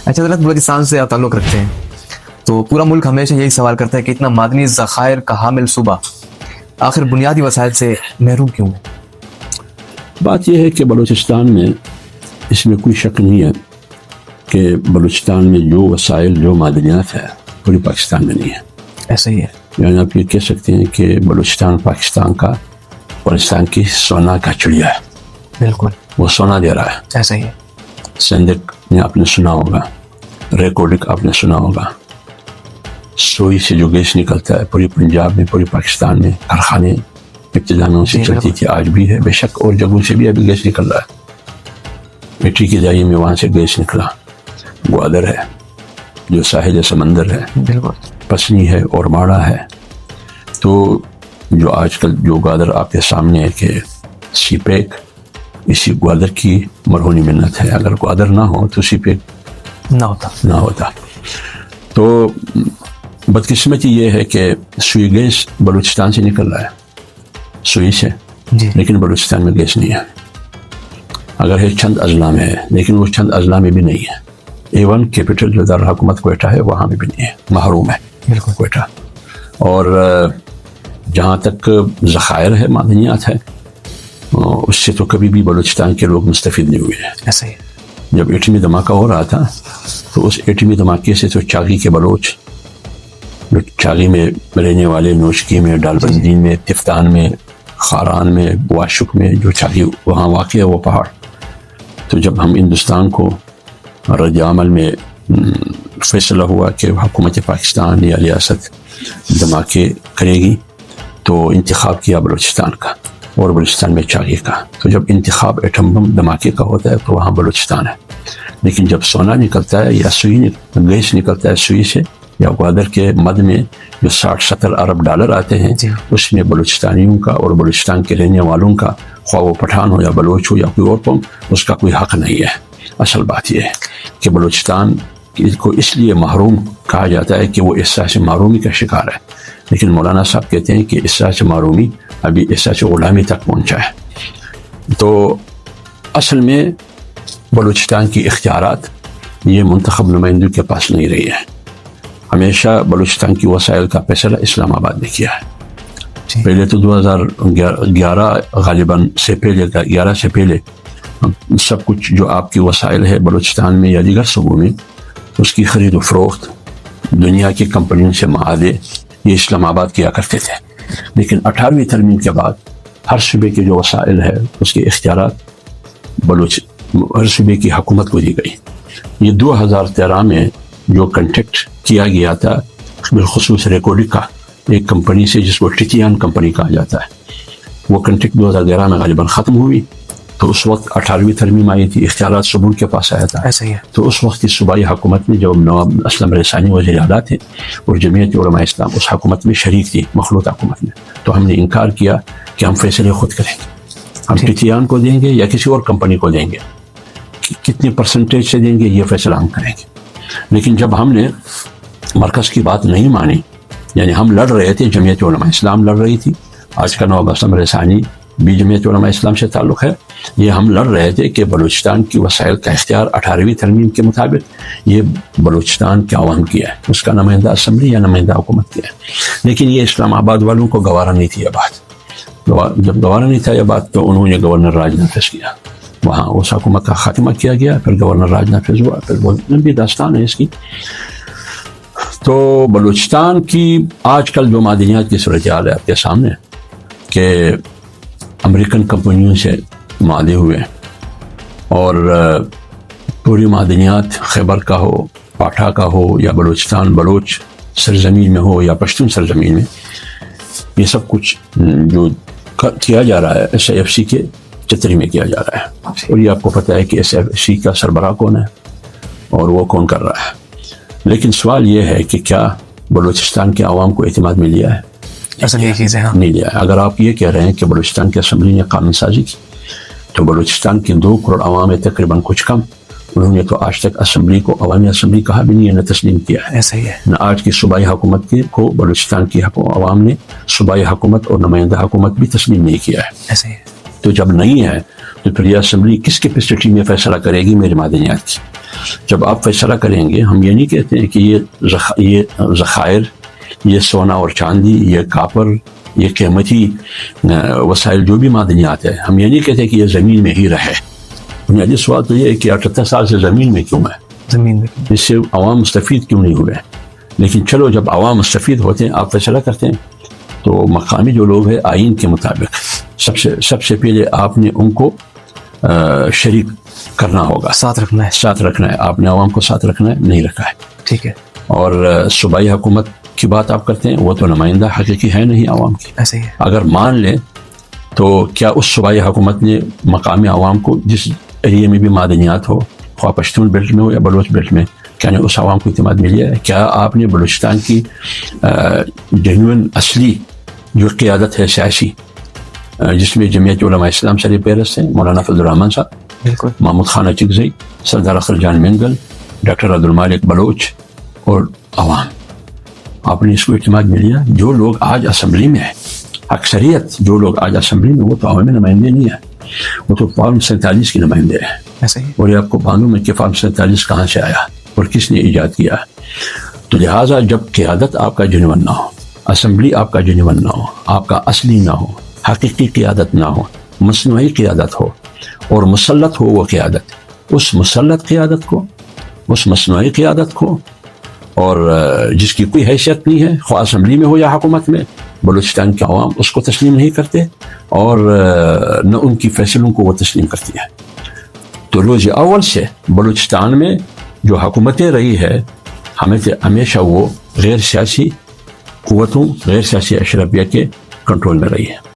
اچھا حضرت بلوچستان سے آپ تعلق رکھتے ہیں تو پورا ملک ہمیشہ یہی سوال کرتا ہے کہ اتنا معدنی ذخائر کا حامل صوبہ آخر بنیادی وسائل سے محروم کیوں ہے؟ بات یہ ہے کہ بلوچستان میں اس میں کوئی شک نہیں ہے کہ بلوچستان میں جو وسائل جو معدنیات ہے پوری پاکستان میں نہیں ہے. ایسا ہی ہے. یعنی آپ یہ کہہ سکتے ہیں کہ بلوچستان پاکستان کی سونا کا چڑیا ہے. بالکل وہ سونا دے رہا ہے. ایسا ہی ہے. سندک نے آپ نے سنا ہوگا, ریکارڈک آپ نے سنا ہوگا. سوئی سے جو گیس نکلتا ہے پوری پنجاب میں, پوری پاکستان میں کارخانے ابتدا میں سے چلتی تھی, آج بھی ہے بے شک, اور جگہوں سے بھی ابھی گیس نکل رہا ہے. مٹی کی دہائی میں وہاں سے گیس نکلا. گوادر ہے جو ساحل سمندر ہے, بالکل پسنی ہے اور ماڑا ہے. تو جو آج کل جو گوادر آپ کے سامنے ہے کہ سی پیک, اسی گوادر کی مرہونی منت ہے. اگر گوادر نہ ہو تو سی پیک نہ ہوتا. تو بدقسمتی یہ ہے کہ سوئی گیس بلوچستان سے نکل رہا ہے, سوئی سے جی. لیکن بلوچستان میں گیس نہیں ہے. اگر ہے چند اضلاع میں ہے, لیکن وہ چند اضلاع میں بھی نہیں ہے. ایون کیپٹل جو دارالحکومت کوئٹہ ہے وہاں میں بھی نہیں ہے, محروم ہے بالکل کوئٹہ. اور جہاں تک ذخائر ہے, معدنیات ہے, اس سے تو کبھی بھی بلوچستان کے لوگ مستفید نہیں ہوئے ہیں. ایسا ہی. جب ایٹمی دھماکہ ہو رہا تھا تو اس ایٹمی دھماکے سے تو چاغی کے بلوچ, جو چاغی میں رہنے والے, نوشکی میں, ڈالبندین میں, تفتان میں, خاران میں, واشک میں, جو چاغی وہاں واقع ہے وہ پہاڑ. تو جب ہم ہندوستان کو رد عمل میں فیصلہ ہوا کہ حکومت پاکستان یا ریاست دھماکے کرے گی, تو انتخاب کیا بلوچستان کا اور بلوچستان میں چاغی کا. تو جب انتخاب ایٹم بم دھماکے کا ہوتا ہے تو وہاں بلوچستان ہے. لیکن جب سونا نکلتا ہے یا سوئی گیس نکلتا ہے سوئی سے, یا گوادر کے مد میں جو 60-70 ارب ڈالر آتے ہیں, اس میں بلوچستانیوں کا اور بلوچستان کے رہنے والوں کا, خواہ وہ پٹھان ہو یا بلوچ ہو یا کوئی اور قوم, اس کا کوئی حق نہیں ہے. اصل بات یہ ہے کہ بلوچستان کو اس لیے محروم کہا جاتا ہے کہ وہ احساس محرومی کا شکار ہے. لیکن مولانا صاحب کہتے ہیں کہ احساس محرومی ابھی احساس غلامی تک پہنچا ہے. تو اصل میں بلوچستان کی اختیارات یہ منتخب نمائندوں کے پاس نہیں رہی ہے. ہمیشہ بلوچستان کی وسائل کا فیصلہ اسلام آباد نے کیا ہے. پہلے تو 2011 غالباً سے پہلے 11 سے پہلے سب کچھ جو آپ کی وسائل ہے بلوچستان میں یا دیگر صوبوں میں, اس کی خرید و فروخت دنیا کی کمپنیوں سے معاہدے یہ اسلام آباد کیا کرتے تھے. لیکن 18ویں ترمیم کے بعد ہر صوبے کے جو وسائل ہے اس کے اختیارات ہر صوبے کی حکومت کو دی گئی. یہ 2013 میں جو کنٹیکٹ کیا گیا تھا بالخصوص ریکارڈک کا ایک کمپنی سے جس کو ٹیٹیان کمپنی کہا جاتا ہے, وہ کنٹیکٹ 2011 میں غالباً ختم ہوئی. تو اس وقت 18ویں ترمیم آئی تھی, اختیارات صوبوں کے پاس آیا تھا. ایسا ہی ہے. تو اس وقت کی صوبائی حکومت میں جب نواب اسلم رسانی وزیر اعلیٰ تھے اور جمعیت علماء اسلام اس حکومت میں شریک تھی, مخلوط حکومت میں, تو ہم نے انکار کیا کہ ہم فیصلے خود کریں گے. ہم ٹیٹیان کو دیں گے یا کسی اور کمپنی کو دیں گے, کتنے پرسنٹیج سے دیں گے یہ فیصلہ ہم کریں گے. لیکن جب ہم نے مرکز کی بات نہیں مانی, یعنی ہم لڑ رہے تھے, جمعیت علماء اسلام لڑ رہی تھی, آج کا نواب اسلم رسانی بھی جمعیت علماء اسلام سے تعلق ہے, یہ ہم لڑ رہے تھے کہ بلوچستان کی وسائل کا اختیار 18ویں ترمیم کے مطابق یہ بلوچستان کے عوام کیا ہے, اس کا نمائندہ اسمبلی یا نمائندہ حکومت کیا ہے. لیکن یہ اسلام آباد والوں کو گوارا نہیں تھی یہ بات. جب گوارا نہیں تھا یہ بات تو انہوں نے گورنر راج نافذ کیا, وہاں اس حکومت کا خاتمہ کیا گیا, پھر گورنر راج نافذ ہوا, پھر بہت لمبی داستان ہے اس کی. تو بلوچستان کی آج کل جو معدنیات کی صورتحال ہے آپ کے سامنے کہ امریکن کمپنیوں سے معاہدے ہوئے اور پوری معدنیات خیبر کا ہو, پاٹھا کا ہو, یا بلوچستان بلوچ سرزمین میں ہو یا پشتون سرزمین میں, یہ سب کچھ جو کیا جا رہا ہے SIFC کے چتری میں کیا جا رہا ہے. اور یہ آپ کو پتہ ہے کہ SIFC کا سربراہ کون ہے اور وہ کون کر رہا ہے. لیکن سوال یہ ہے کہ کیا بلوچستان کے عوام کو اعتماد میں لیا ہے؟ اصل یہ چیز ہے نہیں لیا ہے. اگر آپ یہ کہہ رہے ہیں کہ بلوچستان کی اسمبلی نے قانون سازی کی, تو بلوچستان کے 2 کروڑ عوام ہے تقریباً کچھ کم, انہوں نے تو آج تک اسمبلی کو عوامی اسمبلی کہا بھی نہیں ہے, نہ تسلیم کیا ہے. ایسا ہی ہے. نہ آج کی صوبائی حکومت کو بلوچستان کی عوام نے صوبائی حکومت اور نمائندہ حکومت بھی تسلیم نہیں کیا ہے. ایسا ہی ہے. تو جب نہیں ہے تو پھر یہ اسمبلی کس کیپیسٹی میں فیصلہ کرے گی میرے معدنیات کی؟ جب آپ فیصلہ کریں گے، ہم یہ نہیں کہتے ہیں کہ یہ ذخائر، یہ سونا اور چاندی، یہ کاپر، یہ قیمتی وسائل جو بھی معدنیات ہے، ہم یہ نہیں کہتے کہ یہ زمین میں ہی رہے. بنیادی سوال تو یہ ہے کہ 78 سال سے زمین میں کیوں ہے؟ زمین میں اس سے عوام مستفید کیوں نہیں ہوئے؟ لیکن چلو، جب عوام مستفید ہوتے ہیں، آپ فیصلہ کرتے ہیں، تو مقامی جو لوگ ہیں آئین کے مطابق سب سے پہلے آپ نے ان کو شریک کرنا ہوگا، ساتھ رکھنا ہے. آپ نے عوام کو ساتھ رکھنا ہے، نہیں رکھا ہے. ٹھیک ہے. اور صوبائی حکومت کی بات آپ کرتے ہیں، وہ تو نمائندہ حقیقی ہے نہیں عوام کی. ایسے ہی ہے. اگر مان لیں تو کیا اس صوبائی حکومت نے مقامی عوام کو، جس ایریے میں بھی معدنیات ہو، خواہ پشتون بیلٹ میں ہو یا بلوچ بیلٹ میں، کیا نے اس عوام کو اعتماد ملیا ہے؟ کیا آپ نے بلوچستان کی جینوئن اصلی جو قیادت ہے سیاسی، جس میں جمعیت علماء اسلام سر پیرس ہیں، مولانا فضل الرحمان صاحب، بالکل، محمود خان اچکزئی، سردار اختر جان مینگل، ڈاکٹر عبدالمالک بلوچ اور عوام، آپ نے اس کو اعتماد ملیا؟ جو لوگ آج اسمبلی میں ہیں، اکثریت جو لوگ آج اسمبلی میں، وہ تو عوامی نمائندے نہیں ہیں، وہ تو فارم 47 کے نمائندے ہیں. ایسے ہی. اور یہ آپ کو معلوم ہے کہ فارم 47 کہاں سے آیا اور کس نے ایجاد کیا. تو لہٰذا جب قیادت آپ کا جنون نہ ہو، اسمبلی آپ کا جنون نہ ہو، آپ کا اصلی نہ ہو، حقیقی قیادت نہ ہو، مصنوعی قیادت ہو اور مسلط ہو وہ قیادت، اس مسلط قیادت کو، اس مصنوعی قیادت کو، اور جس کی کوئی حیثیت نہیں ہے، خواہ اسمبلی میں ہو یا حکومت میں، بلوچستان کے عوام اس کو تسلیم نہیں کرتے اور نہ ان کی فیصلوں کو وہ تسلیم کرتی ہے. تو روز اول سے بلوچستان میں جو حکومتیں رہی ہے، ہمیشہ وہ غیر سیاسی قوتوں، غیر سیاسی اشرافیہ کے کنٹرول میں رہی ہے.